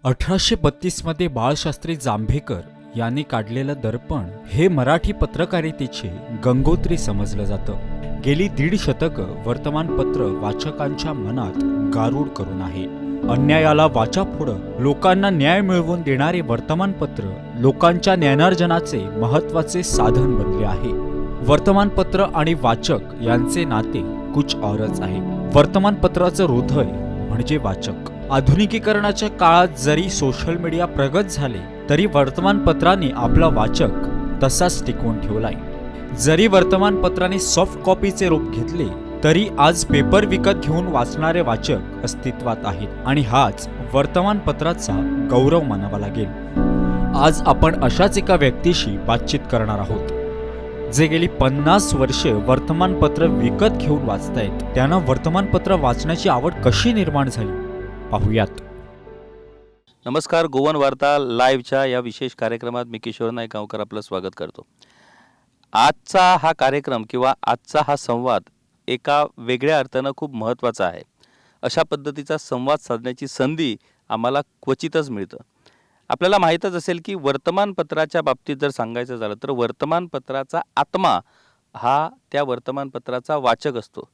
1832 मध्ये बाळशास्त्री जांभेकर यांनी काढलेलं दर्पण हे मराठी पत्रकारितेचे गंगोत्री समजलं जातं. गेली 1.5 शतकं वर्तमानपत्र वाचकांच्या मनात गारूड करून आहे. अन्यायाला वाचा फोडत लोकांना न्याय मिळवून देणारे वर्तमानपत्र लोकांच्या ज्ञानार्जनाचे महत्त्वाचे साधन बनले आहे. वर्तमानपत्र आणि वाचक यांचे नाते कुछ औरच आहे. वर्तमानपत्राचं हृदय म्हणजे वाचक. आधुनिकीकरणाच्या काळात जरी सोशल मीडिया प्रगत झाले तरी वर्तमानपत्राने आपला वाचक तसाच टिकवून ठेवलाय. जरी वर्तमानपत्राने सॉफ्ट कॉपीचे रूप घेतले तरी आज पेपर विकत घेऊन वाचणारे वाचक अस्तित्वात आहेत आणि हाच वर्तमानपत्राचा गौरव मानावा लागेल. आज आपण अशाच एका व्यक्तीशी बातचीत करणार आहोत जे गेली 50 वर्षे वर्तमानपत्र विकत घेऊन वाचतायत. त्यांना वर्तमानपत्र वाचण्याची आवड कशी निर्माण झाली पाहूयात. नमस्कार, गोवन वार्ता लाईव्हच्या या विशेष कार्यक्रमात मी किशोर नायगावकर आपलं स्वागत करतो. आजचा हा कार्यक्रम किंवा आजचा हा संवाद एका वेगळ्या अर्थानं खूप महत्त्वाचा आहे. अशा पद्धतीचा संवाद साधण्याची संधी आम्हाला क्वचितच मिळतं. आपल्याला माहीतच असेल की वर्तमानपत्राच्या बाबतीत जर सांगायचं झालं तर वर्तमानपत्राचा आत्मा हा त्या वर्तमानपत्राचा वाचक असतो.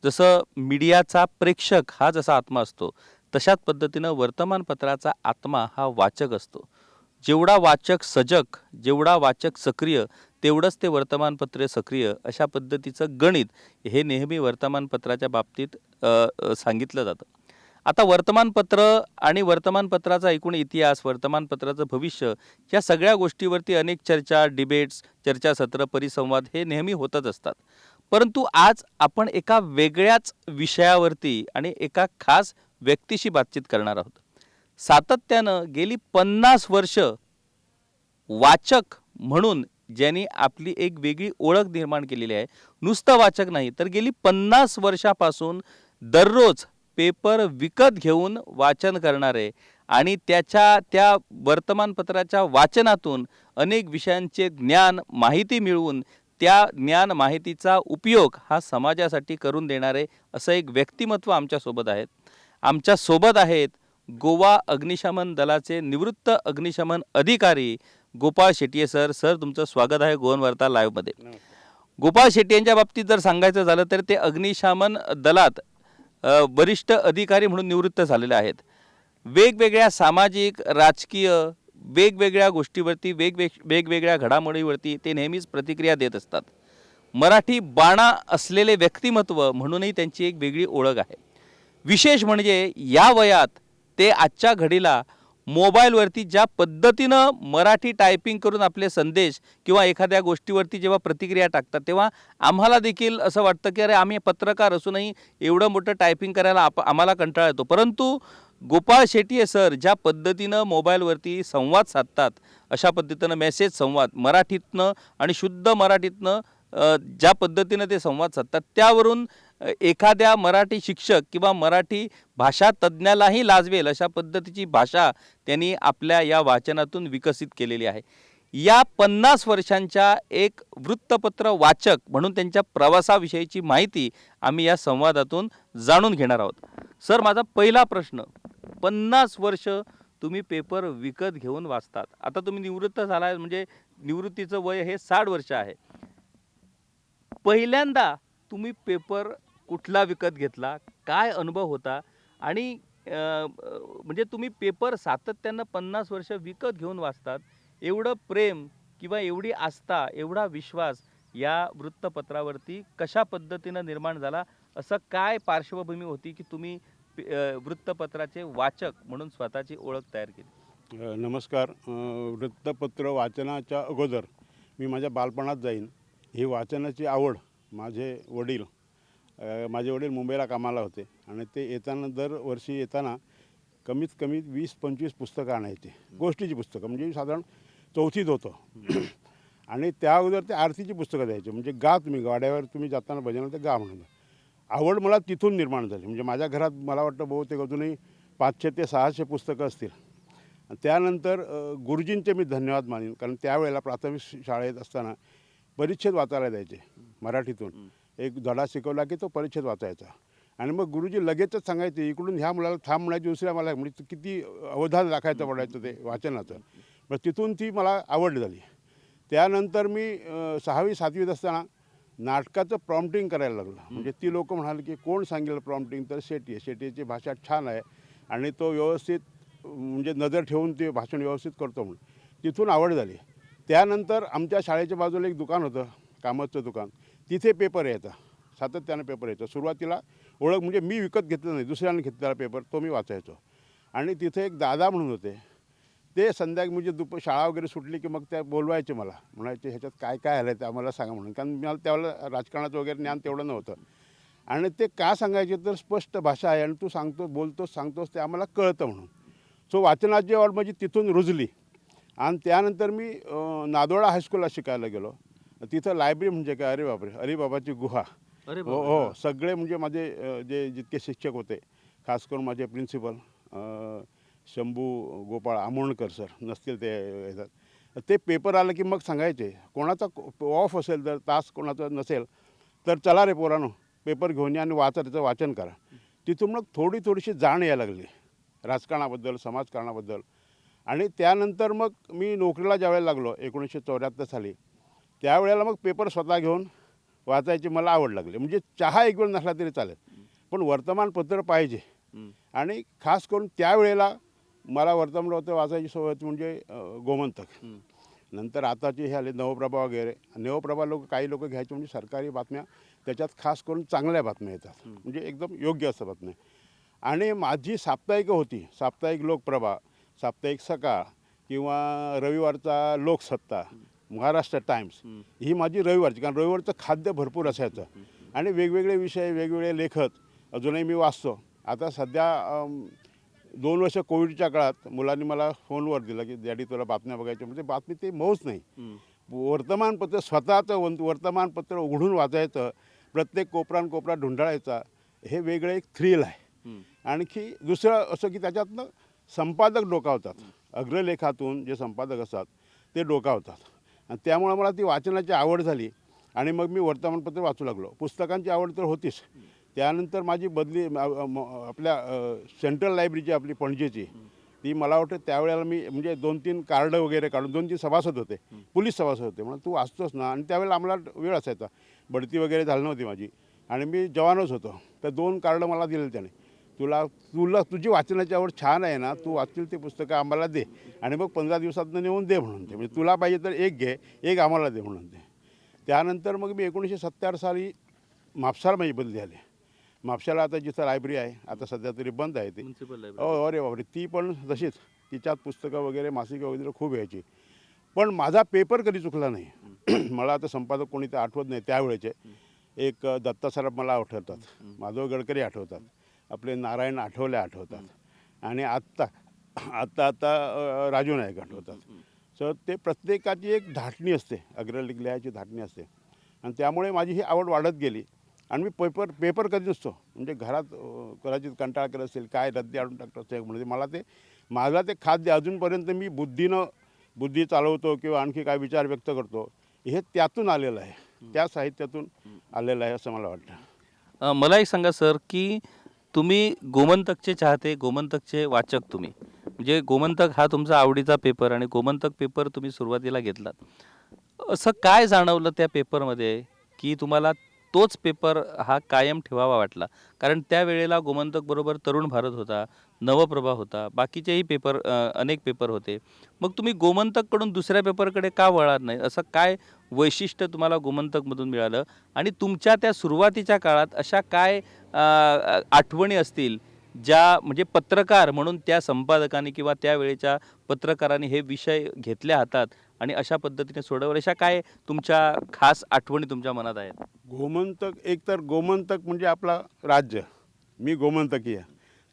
जसं मीडियाचा प्रेक्षक हा जसा आत्मा असतो तशाच पद्धतीनं वर्तमानपत्राचा आत्मा हा वाचक असतो. जेवढा वाचक सजग, जेवढा वाचक सक्रिय तेवढंच ते वर्तमानपत्र सक्रिय, अशा पद्धतीचं गणित हे नेहमी वर्तमानपत्राच्या बाबतीत सांगितलं जातं. आता वर्तमानपत्र आणि वर्तमानपत्राचा एकूण इतिहास, वर्तमानपत्राचं भविष्य या सगळ्या गोष्टीवरती अनेक चर्चा, डिबेट्स, चर्चासत्र, परिसंवाद हे नेहमी होतच असतात. परंतु आज आपण एका वेगळ्याच विषयावरती आणि एका खास व्यक्तीशी बातचीत करणार आहोत. सातत्यानं गेली 50 वर्ष वाचक म्हणून ज्यांनी आपली एक वेगळी ओळख निर्माण केलेली आहे. नुसतं वाचक नाही तर गेली 50 वर्षापासून दररोज पेपर विकत घेऊन वाचन करणारे आणि त्या वर्तमानपत्राच्या वाचनातून अनेक विषयांचे ज्ञान, माहिती मिळवून त्या ज्ञान माहितीचा उपयोग हा समाजासाठी करून देणारे असं एक व्यक्तिमत्व आमच्यासोबत आहेत. आमच्यासोबत आहेत गोवा अग्निशमन दलाचे निवृत्त अग्निशमन अधिकारी गोपाळ शेट्ये सर. सर, तुमचं स्वागत आहे गोवन वार्ता लाईव्हमध्ये. गोपाळ शेट्ये यांच्या बाबतीत जर सांगायचं झालं तर ते अग्निशमन दलात वरिष्ठ अधिकारी म्हणून निवृत्त झालेले आहेत. वेगवेगळ्या सामाजिक, राजकीय वेगवेगळ्या गोष्टीवरती वेगवेगळ्या घडामोडीवरती ते नेहमीच प्रतिक्रिया देत असतात. मराठी बाणा असलेले व्यक्तिमत्व म्हणूनही त्यांची एक वेगळी ओळख आहे. विशेष म्हणजे या वयात ते आजच्या घडीला मोबाईलवरती ज्या पद्धतीनं मराठी टायपिंग करून आपले संदेश किंवा एखाद्या गोष्टीवरती जेव्हा प्रतिक्रिया टाकतात तेव्हा आम्हाला देखील असं वाटतं की अरे, आम्ही पत्रकार असूनही एवढं मोठं टायपिंग करायला आम्हाला कंटाळा येतो. परंतु गोपाळ शेट्ये सर ज्या पद्धतीनं मोबाईलवरती संवाद साधतात, अशा पद्धतीनं मेसेज संवाद मराठीतनं आणि शुद्ध मराठीतनं ज्या पद्धतीनं ते संवाद साधतात त्यावरून एखाद्या मराठी शिक्षक किंवा मराठी भाषा तज्ज्ञालाही लाजवेल अशा पद्धतीची भाषा त्यांनी आपल्या या वाचनातून विकसित केलेली आहे. या 50 वर्षांच्या एक वृत्तपत्र वाचक म्हणून त्यांच्या प्रवासाविषयीची माहिती आम्ही या संवादातून जाणून घेणार आहोत. सर, माझा पहिला प्रश्न, 50 वर्ष तुम्ही पेपर विकत घेऊन वाचतात. आता तुम्ही निवृत्त झालाय म्हणजे निवृत्तीचं वय हे 60 वर्ष आहे. पहिल्यांदा तुम्ही पेपर कुठला विकत घेतला, काय अनुभव होता आणि म्हणजे तुम्ही पेपर सातत्यानं 50 वर्ष विकत घेऊन वाचतात, एवढं प्रेम किंवा एवढी आस्था, एवढा विश्वास या वृत्तपत्रावरती कशा पद्धतीनं निर्माण झाला, असं काय पार्श्वभूमी होती की तुम्ही वृत्तपत्राचे वाचक म्हणून स्वतःची ओळख तयार केली? नमस्कार. वृत्तपत्र वाचनाच्या अगोदर मी माझ्या बालपणात जाईन. ही वाचनाची आवड माझे वडील मुंबईला कामाला होते आणि ते येताना दरवर्षी येताना कमीत कमी 20-25 पुस्तकं आणायचे, गोष्टीची पुस्तकं. म्हणजे साधारण 4थीत होतो आणि त्या अगोदर ते आरतीची पुस्तकं द्यायचे. म्हणजे तुम्ही गाड्यावर तुम्ही जाताना भजनाला ते म्हणून आवड मला तिथून निर्माण झाली. म्हणजे माझ्या घरात मला वाटतं बहुतेक अजूनही 500 ते 600 पुस्तकं असतील. त्यानंतर गुरुजींचे मी धन्यवाद मानेन, कारण त्यावेळेला प्राथमिक शाळेत असताना परिच्छेद वाचायला द्यायचे मराठीतून. एक धडा शिकवला की तो परिच्छेद वाचायचा आणि मग गुरुजी लगेचच सांगायचे, इकडून ह्या मुलाला थांब म्हणायची, दुसऱ्या मला म्हणजे किती अवधान राखायचं पडायचं ते वाचनाचं. मग तिथून ती मला आवड झाली. त्यानंतर मी 6वी 7वीत असताना नाटकाचं प्रॉम्प्टिंग करायला लागलो. म्हणजे ती लोकं म्हणाली की कोण सांगेल प्रॉम्प्टिंग, तर शेटी. शेटीची भाषा छान आहे आणि तो व्यवस्थित म्हणजे नजर ठेवून ते भाषण व्यवस्थित करतो म्हणून तिथून आवड झाली. त्यानंतर आमच्या शाळेच्या बाजूला एक दुकान होतं, कामतचं दुकान. तिथे पेपर यायचा, सातत्यानं पेपर यायचा. सुरुवातीला ओळख म्हणजे मी विकत घेतलं नाही, दुसऱ्याने घेतलेला पेपर तो मी वाचायचो. आणि तिथे एक दादा म्हणून होते, ते संध्याकाळी म्हणजे शाळा वगैरे सुटली की मग त्या बोलवायचे मला, म्हणायचे ह्याच्यात काय काय आलं आहे ते आम्हाला सांगा म्हणून. कारण मला त्यावेळेला राजकारणाचं वगैरे ज्ञान तेवढं नव्हतं. आणि ते का सांगायचे, तर स्पष्ट भाषा आहे आणि तू बोलतोस सांगतोस ते आम्हाला कळतं म्हणून. सो वाचनाची आवड माझी तिथून रुजली. आणि त्यानंतर मी नादोडा हायस्कूलला शिकायला गेलो. तिथं लायब्ररी म्हणजे काय, अरे बापरे, अरिबाबाची गुहा. अरे हो हो, सगळे म्हणजे माझे जे जितके शिक्षक होते, खास करून माझे प्रिन्सिपल शंभू गोपाळ आमोणकर सर, नसतील ते येतात, ते पेपर आलं की मग सांगायचे. कोणाचा ऑफ असेल तर तास कोणाचा नसेल तर चला रे पोरानो, पेपर घेऊन या आणि त्याचं वाचन करा. तिथून मग थोडीशी जाण यायला लागली राजकारणाबद्दल, समाजकारणाबद्दल. आणि त्यानंतर मग मी नोकरीला ज्यावेळेला लागलो 1974 साली, त्यावेळेला मग पेपर स्वतः घेऊन वाचायची मला आवड लागली. म्हणजे चहा एक वेळ नसला तरी चालेल, पण वर्तमानपत्र पाहिजे. आणि खास करून त्यावेळेला मला वर्तमानपत्र वाचायची सवय होती, म्हणजे गोमंतक. नंतर आताचे हे आले नवप्रभा वगैरे. नवप्रभा काही लोक घ्यायचे म्हणजे सरकारी बातम्या, त्याच्यात खास करून चांगल्या बातम्या येतात, म्हणजे एकदम योग्य असं बातम्या. आणि माझी साप्ताहिकं होती, साप्ताहिक लोकप्रभा, साप्ताहिक सकाळ किंवा रविवारचा लोकसत्ता, महाराष्ट्र टाइम्स, ही माझी रविवारची. कारण रविवारचं खाद्य भरपूर असायचं आणि वेगवेगळे विषय, वेगवेगळे लेखक अजूनही मी वाचतो. आता सध्या 2 वर्ष कोविडच्या काळात मुलांनी मला फोनवर दिलं की डॅडी तुला बातम्या बघायच्या, म्हणजे बातमी ते मौज नाही. वर्तमानपत्र, स्वतःचं वर्तमानपत्र उघडून वाचायचं, प्रत्येक कोपरा ढुंढाळायचा, हे वेगळं एक थ्रिल आहे. आणखी दुसरं असं की त्याच्यातनं संपादक डोकावतात, अग्रलेखातून जे संपादक असतात ते डोकावतात. आणि त्यामुळे मला ती वाचनाची आवड झाली आणि मग मी वर्तमानपत्र वाचू लागलो. पुस्तकांची आवड तर होतीच. त्यानंतर माझी बदली आपल्या सेंट्रल लायब्ररीची आपली पणजीची, ती मला वाटतं त्यावेळेला मी म्हणजे 2-3 कार्ड वगैरे काढून, 2-3 सभासद होते, पोलीस सभासद होते, म्हणून तू वाचतोस ना. आणि त्यावेळेला आम्हाला वेळ असायचा, बढती वगैरे झाली नव्हती माझी आणि मी जवानच होतो. तर 2 कार्ड मला दिले त्याने, तुझी वाचनाची आवड छान आहे ना, तू वाचतील ते पुस्तकं आम्हाला दे आणि मग 15 दिवसातनं नेऊन दे म्हणून ते, म्हणजे तुला पाहिजे तर एक घे, एक आम्हाला दे म्हणून ते. त्यानंतर मग मी 1970 साली म्हापसाला माझी बदली झाली. म्हापशाला आता जिथं लायब्ररी आहे, आता सध्या तरी बंद आहे ती. हो, अरे बापरे, ती पण तशीच, तिच्यात पुस्तकं वगैरे, मासिकं वगैरे खूप यायची. पण माझा पेपर कधी चुकला नाही. मला आता संपादक कोणी ते आठवत नाही त्यावेळेचे. एक दत्ता सराफ मला आठवतात, माधव गडकरी आठवतात, आपले नारायण आठवले आठवतात आणि आत्ता राजू नाईक आठवतात. सो ते प्रत्येकाची एक धाटणी असते, अग्रलेख लिहायची धाटणी असते. आणि त्यामुळे माझी ही आवड वाढत गेली. आणि मी पेपर कधी नसतो, म्हणजे घरात कदाचित कंटाळा करत असेल, काय रद्दी आणून टाकत असेल, म्हणजे मला ते खाद्य अजूनपर्यंत मी बुद्धी चालवतो किंवा आणखी काय विचार व्यक्त करतो, हे त्यातून आलेलं आहे, त्या साहित्यातून आलेलं आहे असं मला वाटतं. मला एक सांगा सर, की तुम्ही गोमंतकचे चाहते, गोमंतकचे वाचक तुम्ही, म्हणजे गोमंतक हा तुमचा आवडीचा पेपर आणि गोमंतक पेपर तुम्ही सुरुवातीला घेतलात. असं काय जाणवलं त्या पेपरमध्ये की तुम्हाला तोच पेपर हा कायम ठेवावा वाटला? कारण त्यावेळेला गोमंतकबरोबर तरुण भारत होता, नवप्रभा होता, बाकीचेही पेपर, अनेक पेपर होते. मग तुम्ही गोमंतककडून दुसऱ्या पेपरकडे का वळात नाही? असं काय वैशिष्ट्य तुम्हाला गोमंतकमधून मिळालं? आणि तुमच्या त्या सुरुवातीच्या काळात अशा काय आठवणी असतील ज्या, म्हणजे पत्रकार म्हणून त्या संपादकांनी किंवा त्यावेळेच्या पत्रकारांनी हे विषय घेतले हातात आणि अशा पद्धतीने सोडवले, अशा काय तुमच्या खास आठवणी तुमच्या मनात आहेत? एकतर गोमंतक म्हणजे आपला राज्य, मी गोमंतकी आहे,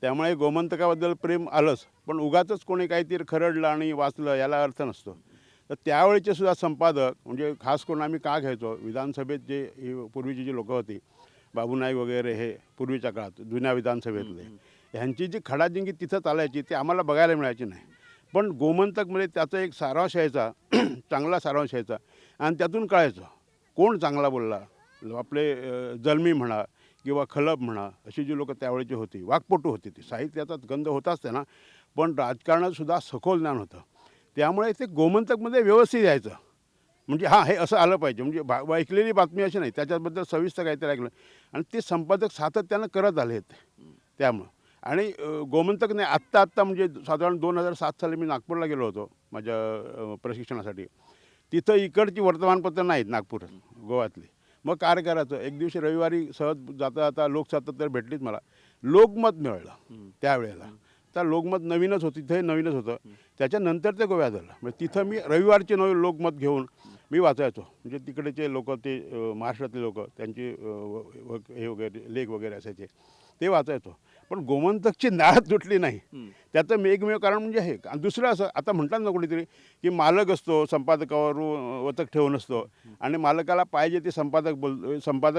त्यामुळे गोमंतकाबद्दल प्रेम आलंच. पण उगाचच कोणी काहीतरी खरडलं आणि वाचलं याला अर्थ नसतो. तर त्यावेळेचे सुद्धा संपादक, म्हणजे खास करून आम्ही का घ्यायचो, विधानसभेत जे पूर्वीची जी लोकं होती, बाबू नाईक वगैरे, हे पूर्वीच्या काळात जुन्या विधानसभेतले, ह्यांची जी खडाजंगी तिथं चालायची ती आम्हाला बघायला मिळायची नाही. पण गोमंतकमध्ये त्याचा एक सारांश यायचा, चांगला सारांश यायचा आणि त्यातून कळायचं कोण चांगला बोलला. आपले जल्मी म्हणा किंवा खलब म्हणा अशी जी लोकं त्यावेळेची होती, वाकपटू होती, ती साहित्याचा गंध होताच त्यांना, पण राजकारणातसुद्धा सखोल ज्ञान होतं. त्यामुळे ते गोमंतकमध्ये व्यवस्थित यायचं. म्हणजे हां, हे असं आलं पाहिजे, म्हणजे ऐकलेली बातमी अशी नाही, त्याच्याबद्दल सविस्तर काहीतरी ऐकलं आणि ते संपादक सातत्यानं करत आले आहेत त्यामुळं. आणि गोमंतकने आत्ता म्हणजे साधारण 2007 साली मी नागपूरला गेलो होतो माझ्या प्रशिक्षणासाठी. तिथं इकडची वर्तमानपत्र नाहीत नागपूर गोव्यातली. मग काय करायचं, एक दिवशी रविवारी सहज जाता जाता लोकसातत्य भेटलीच मला. लोकमत मिळालं त्यावेळेला. तर लोकमत नवीनच होतं, तिथंही नवीनच होतं. त्याच्यानंतर ते गोव्यात झालं. म्हणजे तिथं मी रविवारचे नवीन लोकमत घेऊन मी वाचायचो. म्हणजे तिकडेचे लोकं, ते महाराष्ट्रातले लोकं, त्यांचे हे वगैरे लेख वगैरे असायचे, ते वाचायचो. पण गोमंतकची नाळ तुटली नाही. त्याचं एकमेव कारण म्हणजे हे. आणि दुसरं असं, आता म्हणतात ना कुणीतरी, की मालक असतो, संपादकावर वचक ठेवून असतो आणि मालकाला पाहिजे ते संपादक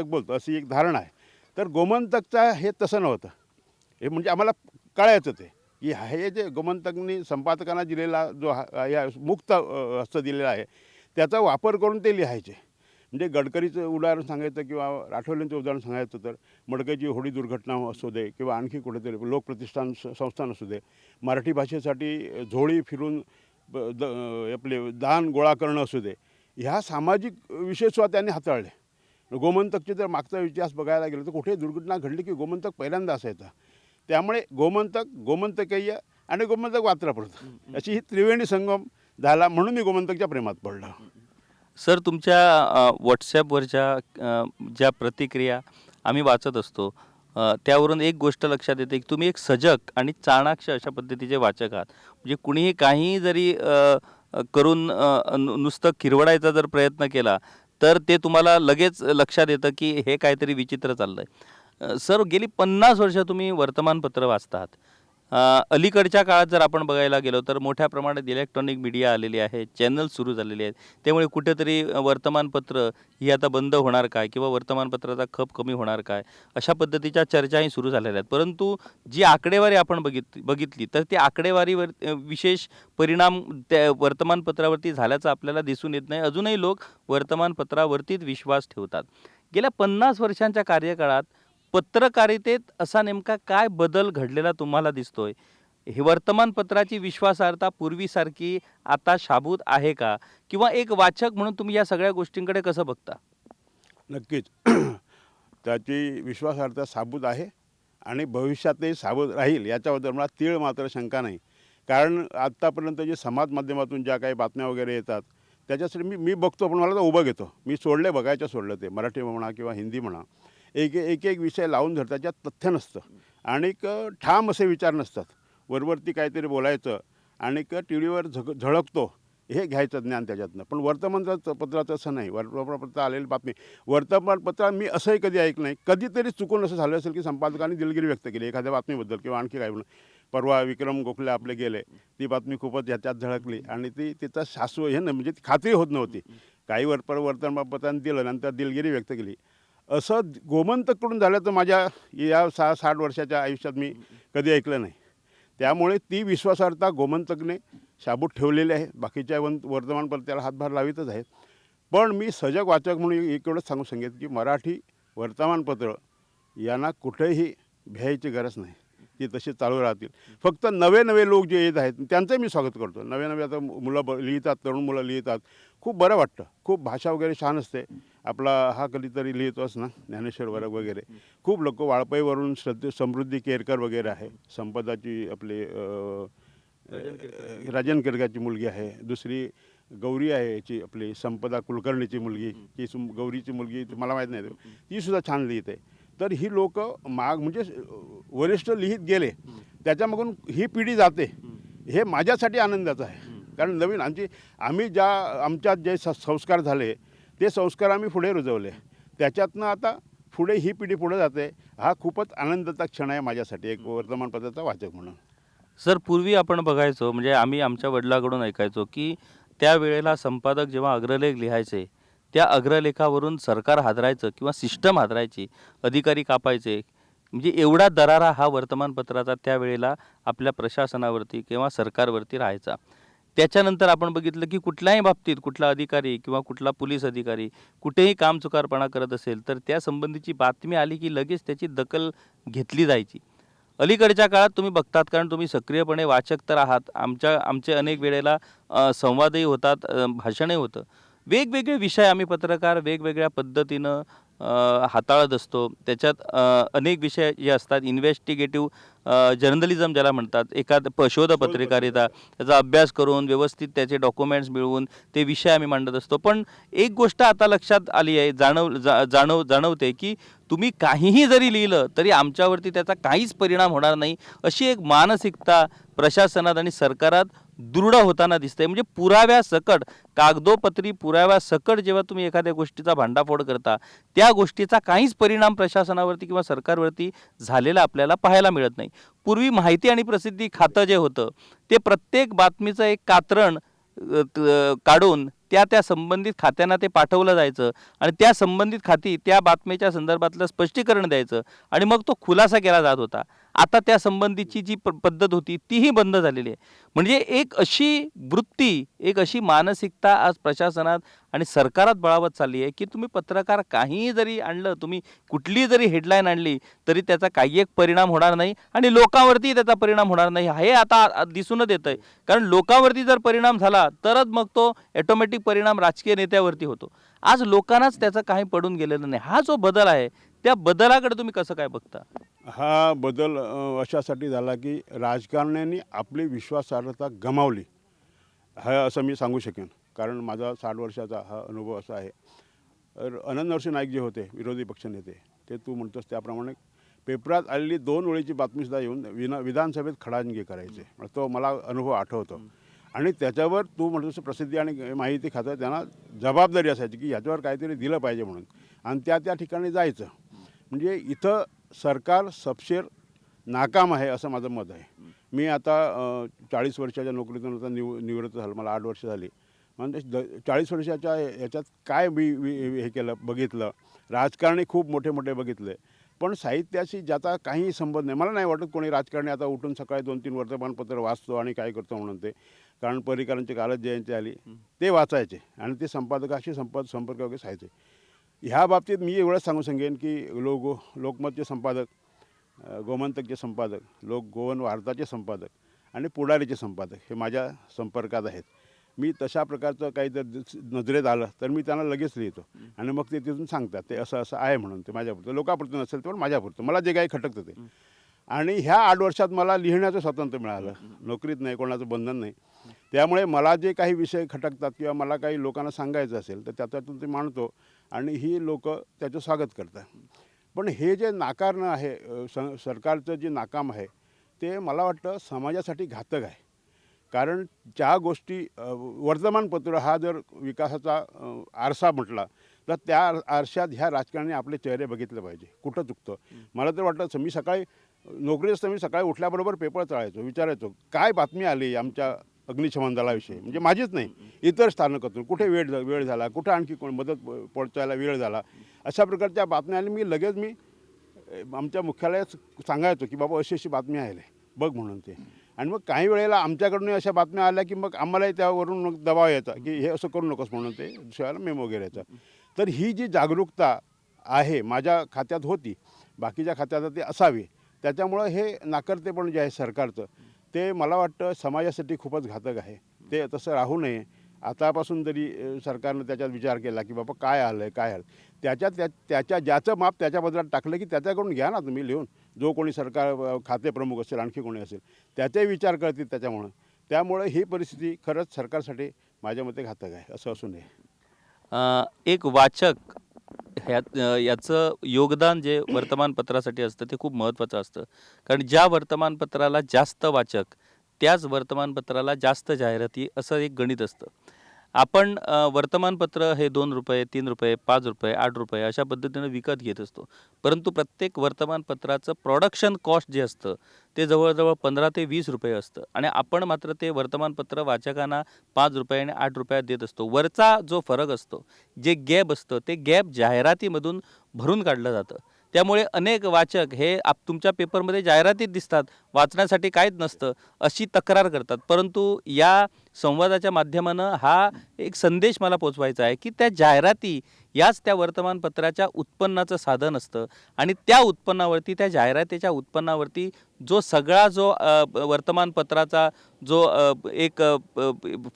बोलतो, अशी एक धारणा आहे. तर गोमंतकचा हे तसं नव्हतं. हे म्हणजे आम्हाला कळायचं ते, की हे जे गोमंतकनी संपादकांना दिलेला जो या मुक्त हस्त दिलेला आहे, त्याचा वापर करून ते लिहायचे. म्हणजे गडकरीचं उदाहरण सांगायचं किंवा आठवलेंचं उदाहरण सांगायचं तर मडकईची होडी दुर्घटना असू दे किंवा आणखी कुठेतरी लोकप्रतिष्ठान संस्थान असू दे, मराठी भाषेसाठी झोळी फिरून आपले दान गोळा करणं असू दे, ह्या सामाजिक विषयसुद्धा त्यांनी हाताळले. गोमंतकचे जर मागचा इतिहास बघायला गेलं तर कुठे दुर्घटना घडली की गोमंतक पहिल्यांदा असायचा. त्यामुळे गोमंतकीय आणि गोमंतक वात्रप्रत अशी ही त्रिवेणी संगम झाला, म्हणून मी गोमंतकच्या प्रेमात पडलो. सर, तुमच्या व्हॉट्सॲपवरच्या ज्या प्रतिक्रिया आम्ही वाचत असतो, त्यावरून एक गोष्ट लक्षात येते की तुम्ही एक सजग आणि चाणाक्ष अशा पद्धतीचे वाचक आहात. म्हणजे कुणीही काहीही जरी करून नुसतं खिरवडायचा जर प्रयत्न केला तर ते तुम्हाला लगेच लक्षात येतं की हे काहीतरी विचित्र चाललं आहे. सर, गेली 50 वर्ष तुम्ही वर्तमानपत्र वाचता आहात. अलीकडच्या काळात जर आपण बघायला गेलो तर मोठ्या प्रमाणात इलेक्ट्रॉनिक मीडिया आलेली आहे, चॅनल सुरू झालेले आहेत. त्यामुळे कुठेतरी वर्तमानपत्र ही आता बंद होणार काय किंवा वर्तमानपत्राचा खप कमी होणार काय, अशा पद्धतीच्या चर्चाही सुरू झालेल्या आहेत. परंतु जी आकडेवारी आपण बघितली तर ती आकडेवारीवर विशेष परिणाम त्या वर्तमानपत्रावरती झाल्याचं आपल्याला दिसून येत नाही. अजूनही लोक वर्तमानपत्रावरतीच विश्वास ठेवतात. गेल्या 50 वर्षांच्या कार्यकाळात पत्रकारितेत असा नेमका काय बदल घडलेला तुम्हाला दिसतोय? हे वर्तमानपत्राची विश्वासार्हता पूर्वीसारखी आता शाबूत आहे का? किंवा एक वाचक म्हणून तुम्ही या सगळ्या गोष्टींकडे कसं बघता? नक्कीच त्याची विश्वासार्हता साबूत आहे आणि भविष्यातही साबूत राहील याच्याबद्दल मला तीळ मात्र शंका नाही. कारण आत्तापर्यंत जे समाज माध्यमातून ज्या काही बातम्या वगैरे येतात त्याच्यासाठी मी बघतो, पण मला तर उभं घेतो. मी बघायचं सोडलं ते मराठी म्हणा किंवा हिंदी म्हणा. एक विषय लावून धरतात, त्याच्यात तथ्य नसतं आणि ठाम असे विचार नसतात. वरवरती काहीतरी बोलायचं आणि टी व्हीवर झळकतो, हे घ्यायचं ज्ञान त्याच्यातनं. पण वर्तमानपत्राचं असं नाही. वर्तमानपत्रात आलेली बातमी, वर्तमानपत्रात मी असंही कधी ऐकलं नाही, कधीतरी चुकून असं झालं असेल की संपादकांनी दिलगिरी व्यक्त केली एखाद्या बातमीबद्दल किंवा आणखी काय म्हणून. परवा विक्रम गोखले आपले गेले, ती बातमी खूपच ह्याच्यात झळकली आणि तिचं शाश्वत हे म्हणजे ती खात्री होत नव्हती. काही वर्तमानपत्रांनी दिलं, नंतर दिलगिरी व्यक्त केली. असं गोमंतककडून झालं तर माझ्या या 60 वर्षाच्या आयुष्यात मी कधी ऐकलं नाही. त्यामुळे ती विश्वासार्हता गोमंतकने शाबूत ठेवलेली आहे. बाकीच्या वर्तमानपत्राला हातभार लावितच आहेत. पण मी सजग वाचक म्हणून एवढंच सांगू सांगेन की मराठी वर्तमानपत्र यांना कुठेही भ्यायची गरज नाही. ती तशी चालू राहतील. फक्त नवे लोक जे येत आहेत त्यांचंही मी स्वागत करतो. नवे आता मुलं लिहितात, तरुण मुलं लिहितात, खूप बरं वाटतं. खूप भाषा वगैरे छान असते. आपला हा कधीतरी लिहितोच ना, ज्ञानेश्वर वर्ग वगैरे. खूप लोक वाळपईवरून समृद्धी केरकर वगैरे आहे, संपदाची आपली राजन केरकरची मुलगी आहे. दुसरी गौरी आहे, याची आपली संपदा कुलकर्णीची मुलगी, ती गौरीची मुलगी मला माहीत नाही, तीसुद्धा छान लिहिते. तर ही लोक म्हणजे वरिष्ठ लिहित गेले, त्याच्यामागून ही पिढी जाते, हे माझ्यासाठी आनंदाचं आहे. कारण नवीन आमच्यात जे संस्कार झाले ते संस्कार आम्ही पुढे रुजवले, त्याच्यातनं आता पुढे ही पिढी पुढे जाते. हा खूपच आनंदाचा क्षण आहे माझ्यासाठी एक वर्तमानपत्राचा वाचक म्हणून. सर, पूर्वी आपण बघायचो, म्हणजे आम्ही आमच्या वडिलांकडून ऐकायचो की त्यावेळेला संपादक जेव्हा अग्रलेख लिहायचे, त्या अग्रलेखावरून सरकार हादरायचं किंवा सिस्टम हादरायची, अधिकारी कापायचे. म्हणजे एवढा दरारा हा वर्तमानपत्राचा त्यावेळेला आपल्या प्रशासनावरती किंवा सरकारवरती राहायचा. त्याच्यानंतर आपण बघितलं की कुठल्याही बाबतीत कुठला अधिकारी किंवा कुठला पोलीस अधिकारी कुठेही कामचुकारपणा करत असेल तर त्या संबंधीची बातमी आली की लगेच त्याची दखल घेतली जायची. अलीकडच्या काळात तुम्ही बघतात, कारण तुम्ही सक्रियपणे वाचक तर आहात, आमचे अनेक वेळेला संवादही होतात, भाषणही होतं. वेगवेगळे विषय आम्ही पत्रकार वेगवेगळ्या पद्धतीनं हाताळत असतो. त्याच्यात अनेक विषय जे असतात, इन्व्हेस्टिगेटिव्ह जर्नलिझम ज्याला म्हणतात, शोध पत्रकारिता, त्याचा अभ्यास करून व्यवस्थित त्याचे डॉक्युमेंट्स मिळवून ते विषय आम्ही मांडत असतो. पण एक गोष्ट आता लक्षात आली आहे, जाणवते की तुम्ही काहीही जरी लिहिलं तरी आमच्यावरती त्याचा काहीच परिणाम होणार नाही, अशी एक मानसिकता प्रशासनात आणि सरकारात दृढ होताना दिसते. म्हणजे पुराव्यासकट, कागदोपत्री पुराव्यासकट जेव्हा तुम्ही एखाद्या गोष्टीचा भांडाफोड करता, त्या गोष्टीचा काहीच परिणाम प्रशासनावरती किंवा सरकारवरती झालेला आपल्याला पाहायला मिळत नाही. पूर्वी माहिती आणि प्रसिद्धी खातं जे होतं ते प्रत्येक बातमीचं एक कात्रण काढून त्या संबंधित खात्यांना ते पाठवलं जायचं आणि त्या संबंधित खाती त्या बातमीच्या संदर्भातलं स्पष्टीकरण द्यायचं आणि मग तो खुलासा केला जात होता. आता त्या संबंधीची जी पद्धत होती तीही बंद झालेली आहे. म्हणजे एक अशी वृत्ती, एक अशी मानसिकता आज प्रशासनात आणि सरकारात बळावत चालली आहे की तुम्ही पत्रकार काहीही जरी आणलं, तुम्ही कुठली जरी हेडलाईन आणली तरी त्याचा काही एक परिणाम होणार नाही आणि लोकांवरती त्याचा परिणाम होणार नाही, हे आता दिसूनच येत आहे. कारण लोकांवरती जर परिणाम झाला तरच मग तो ऑटोमॅटिक परिणाम राजकीय नेत्यावरती होतो. आज लोकांनाच त्याचं काही पडून गेलेलं नाही. हा जो बदल आहे त्या बदलाकडे तुम्ही कसं काय बघता? हा बदल अशासाठी झाला की राजकारण्यांनी आपली विश्वासार्हता गमावली, हा असं मी सांगू शकेन. कारण माझा 60 वर्षाचा हा अनुभव असा आहे. अनंत नरसिंह नाईक जे होते विरोधी पक्षनेते, ते तू म्हणतोस त्याप्रमाणे पेपरात आलेली 2 ओळीची बातमीसुद्धा येऊन विधानसभेत खडाजंगी करायचे. तो मला अनुभव आठवतो. आणि त्याच्यावर तू म्हणतोस प्रसिद्धी आणि माहिती खातं त्यांना जबाबदारी असायची की ह्याच्यावर काहीतरी दिलं पाहिजे म्हणून, आणि त्या ठिकाणी जायचं. म्हणजे इथं सरकार सपशेर नाकाम आहे असं माझं मत आहे. मी आता 40 वर्षाच्या नोकरीतून आता निवृत्त झालं, मला 8 वर्ष झाली. म्हणजे 40 वर्षाच्या ह्याच्यात काय हे केलं, बघितलं. राजकारणी खूप मोठे मोठे बघितले, पण साहित्याशी ज्याचा काही संबंध नाही. मला नाही वाटत कोणी राजकारणी आता उठून सकाळी 2-3 वर्तमानपत्र वाचतो आणि काय करतो म्हणून ते. कारण पर्रिकरांची कालच जयंती आली, ते वाचायचे आणि ते संपादकाशी संपर्क वगैरे साहायचे. ह्या बाबतीत मी एवढंच सांगू शकेन की लोकमतचे संपादक, गोमंतकचे संपादक, गोवन वार्ताचे संपादक आणि पुढारीचे संपादक हे माझ्या संपर्कात आहेत. मी तशा प्रकारचं काही जर नजरेत आलं तर मी त्यांना लगेच लिहितो आणि मग ते तिथून सांगतात ते असं असं आहे म्हणून. ते माझ्यापुरतं, लोकांपुरतं नसेल तर माझ्यापुरतं, मला जे काही खटकतं ते. आणि ह्या 8 वर्षात मला लिहिण्याचं स्वातंत्र्य मिळालं. नोकरीत नाही, कोणाचं बंधन नाही. त्यामुळे मला जे काही विषय खटकतात किंवा मला काही लोकांना सांगायचं असेल तर त्याच्यातून ते मांडतो आणि ही लोक त्याचं स्वागत करतात. पण हे जे नाकारणं आहे, सरकारचं जे नाकाम आहे, ते मला वाटतं समाजासाठी घातक आहे. कारण ज्या गोष्टी, वर्तमानपत्र हा जर विकासाचा आरसा म्हटला तर त्या आरशात ह्या राजकारणी आपले चेहरे बघितले पाहिजे. कुठं चुकतं मला तर वाटतं. मी सकाळी नोकरी असतं, मी सकाळी उठल्याबरोबर पेपर चाळायचो, विचारायचो काय बातमी आली आमच्या अग्निशमन दलाविषयी. म्हणजे माझीच नाही, इतर स्थानकातून कुठे वेळ झाला, कुठं आणखी कोण मदत पोहोचायला वेळ झाला, अशा प्रकारच्या बातम्या आल्या. मी लगेच आमच्या मुख्यालयात सांगायचो की बाबा अशी बातमी आहे बघ म्हणून ते. आणि मग काही वेळेला आमच्याकडून अशा बातम्या आल्या की मग आम्हालाही त्यावरून मग दबाव यायचा की हे असं करू नकोस म्हणून ते दुसऱ्याला मेमो वगैरे यायचा. तर ही जी जागरूकता आहे माझ्या खात्यात होती, बाकीच्या खात्यात ते असावी. त्याच्यामुळं हे नाकर्तेपण जे आहे सरकारचं, ते मला वाटतं समाजासाठी खूपच घातक आहे. ते तसं राहू नये. आतापासून जरी सरकारनं त्याच्यात विचार केला की बाबा काय आलं त्याच्या ज्याचं माप त्याच्या बदलात टाकलं की त्याच्याकडून घ्या ना तुम्ही लिहून. जो कोणी सरकार खाते प्रमुख असेल, आणखी कोणी असेल, त्याचाही विचार करतील त्यामुळे ही परिस्थिती खरंच सरकारसाठी माझ्या मते घातक आहे, असं असू नये. एक वाचक याचं योगदान जे वर्तमानपत्रासाठी असतं ते खूप महत्त्वाचं असतं. कारण ज्या वर्तमानपत्राला जास्त वाचक त्याच वर्तमानपत्राला जास्त जाहिराती, असं एक गणित असतं. आपण वर्तमानपत्र हे 2 रुपये, 3 रुपये, 5 रुपये, 8 रुपये अशा पद्धतीनं विकत घेत असतो. परंतु प्रत्येक वर्तमानपत्राचं प्रोडक्शन कॉस्ट जे असतं ते जवळजवळ 15 ते 20 रुपये असतं आणि आपण मात्र ते वर्तमानपत्र वाचकांना 5 रुपये आणि 8 रुपयात देत असतो. वरचा जो फरक असतो, जे गॅप असतं, ते गॅप जाहिरातीमधून भरून काढलं जातं. त्यामुळे अनेक वाचक हे तुमच्या पेपरमध्ये जाहिरातीत दिसतात, वाचण्यासाठी काहीच नसतं अशी तक्रार करतात. परंतु या संवादाच्या माध्यमानं हा एक संदेश मला पोचवायचा आहे की त्या जाहिराती याच त्या वर्तमानपत्राच्या उत्पन्नाचं साधन असतं आणि त्या उत्पन्नावरती, त्या जाहिरातीच्या उत्पन्नावरती जो सगळा जो वर्तमानपत्राचा जो एक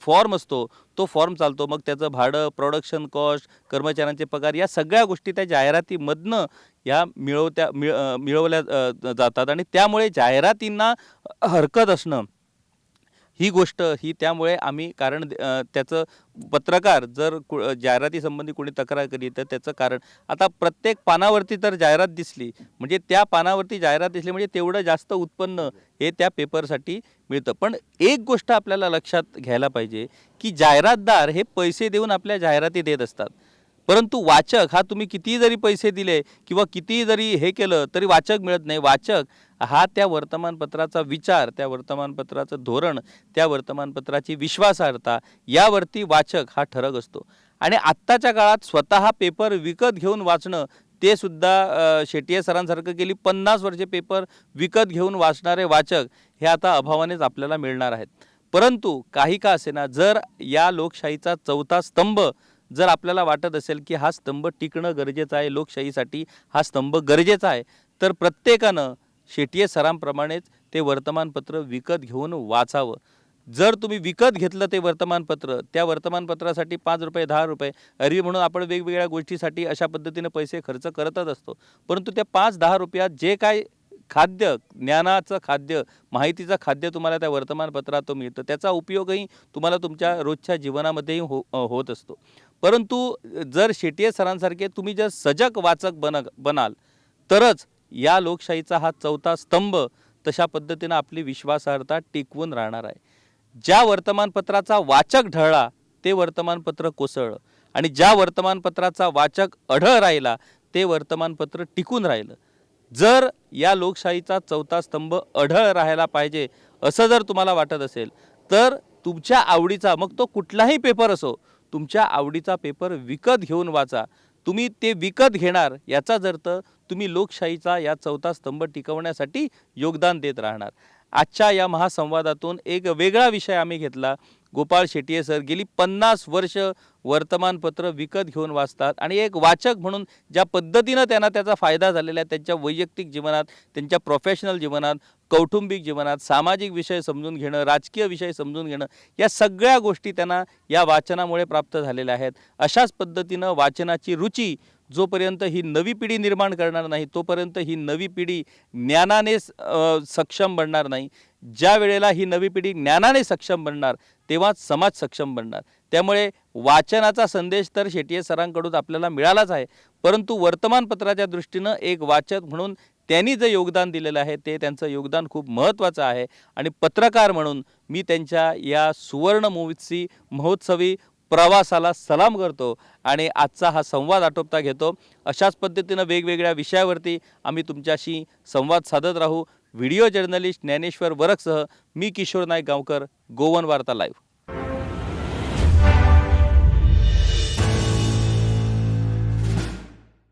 फॉर्म असतो तो फॉर्म चालतो. मग त्याचं भाडं, प्रोडक्शन कॉस्ट, कर्मचाऱ्यांचे पगार या सगळ्या गोष्टी त्या जाहिरातीमधनं या मिळवल्या जातात आणि त्यामुळे जाहिरातींना हरकत असणं ही गोष्ट ही त्यामुळे आम्ही कारण त्याचं पत्रकार जर जाहिरातीसंबंधी कोणी तक्रार केली तर त्याचं कारण आता प्रत्येक पानावरती तर जाहिरात दिसली म्हणजे त्या पानावरती जाहिरात दिसली म्हणजे तेवढं जास्त उत्पन्न हे त्या पेपरसाठी मिळतं. पण एक गोष्ट आपल्याला लक्षात घ्यायला पाहिजे की जाहिरातदार हे पैसे देऊन आपल्या जाहिराती देत असतात, परंतु वाचक हा तुम्ही कितीही जरी पैसे दिले किंवा कितीही जरी हे केलं तरी वाचक मिळत नाही. वाचक हा त्या वर्तमानपत्राचा विचार, त्या वर्तमानपत्राचं धोरण, त्या वर्तमानपत्राची विश्वासार्हता यावरती वाचक हा ठरक असतो. आणि आत्ताच्या काळात स्वतः पेपर विकत घेऊन वाचणं ते सुद्धा शेटिये सरांसारखं गेली 50 वर्षे पेपर विकत घेऊन वाचणारे वाचक हे आता अभावानेच आपल्याला मिळणार आहेत. परंतु काही का असेना जर या लोकशाहीचा चौथा स्तंभ जर आपल्याला वाटत असेल की हा स्तंभ टिकणं गरजेचं आहे, लोकशाहीसाठी हा स्तंभ गरजेचा आहे, तर प्रत्येकानं शेटिये सरांप्रमाणेच ते वर्तमानपत्र विकत घेऊन वाचावं. जर तुम्ही विकत घेतलं ते वर्तमानपत्र, त्या वर्तमानपत्रासाठी 5 रुपये 10 रुपये एरवी म्हणून आपण वेगवेगळ्या गोष्टीसाठी अशा पद्धतीने पैसे खर्च करतच असतो, परंतु त्या 5-10 रुपयात जे काय खाद्य, ज्ञानाचं खाद्य, माहितीचं खाद्य तुम्हाला त्या वर्तमानपत्रातून मिळतं त्याचा उपयोगही तुम्हाला तुमच्या रोजच्या जीवनामध्येही होत असतो. परंतु जर शेटिये सरांसारखे तुम्ही जर सजग वाचक बनाल तरच या लोकशाहीचा हा चौथा स्तंभ तशा पद्धतीनं आपली विश्वासार्हता टिकवून राहणार आहे. ज्या वर्तमानपत्राचा वाचक ढळला ते वर्तमानपत्र कोसळलं आणि ज्या वर्तमानपत्राचा वाचक अढळ राहिला ते वर्तमानपत्र टिकून राहिलं. जर या लोकशाहीचा चौथा स्तंभ अढळ राहायला पाहिजे असं जर तुम्हाला वाटत असेल तर तुमच्या आवडीचा, मग तो कुठलाही पेपर असो, तुमच्या आवडीचा पेपर विकत घेऊन वाचा. तुम्ही ते विकत घेणार याचाच अर्थ तुम्ही लोकशाहीचा या चौथा स्तंभ टिकवण्यासाठी योगदान देत राहणार. आजच्या या महासंवादातून एक वेगळा विषय आम्ही घेतला. गोपाळ शेटिये सर गेली 50 वर्ष वर्तमानपत्र विकत घेऊन वाचतात आणि एक वाचक म्हणून ज्या पद्धतीनं त्यांना त्याचा फायदा झालेला आहे त्यांच्या वैयक्तिक जीवनात, त्यांच्या प्रोफेशनल जीवनात, कौटुंबिक जीवनात, सामाजिक विषय समजून घेणं, राजकीय विषय समजून घेणं या सगळ्या गोष्टी त्यांना या वाचनामुळे प्राप्त झालेल्या आहेत. अशाच पद्धतीनं वाचनाची रुची जोपर्यंत ही नवी पिढी निर्माण करणार नाही तोपर्यंत ही नवी पिढी ज्ञानाने सक्षम बनणार नाही. ज्या वेळेला ही नवी पिढी ज्ञानाने सक्षम बनणार तेव्हाच समाज सक्षम बनणार. त्यामुळे वाचनाचा संदेश तर शेटिये सरांकडून आपल्याला मिळालाच आहे, परंतु वर्तमानपत्राच्या दृष्टीनं एक वाचक म्हणून त्यांनी जे योगदान दिलेलं आहे ते त्यांचं योगदान खूप महत्त्वाचं आहे. आणि पत्रकार म्हणून मी त्यांच्या या सुवर्ण महोत्सवी प्रवासाला सलाम करतो आणि आजचा हा संवाद आटोपता घेतो. अशाच पद्धतीनं वेगवेगळ्या विषयावरती आम्ही तुमच्याशी संवाद साधत राहू. व्हिडिओ जर्नलिस्ट ज्ञानेश्वर वरकसह मी किशोर नाईक गावकर, गोवन वार्ता लाईव्ह.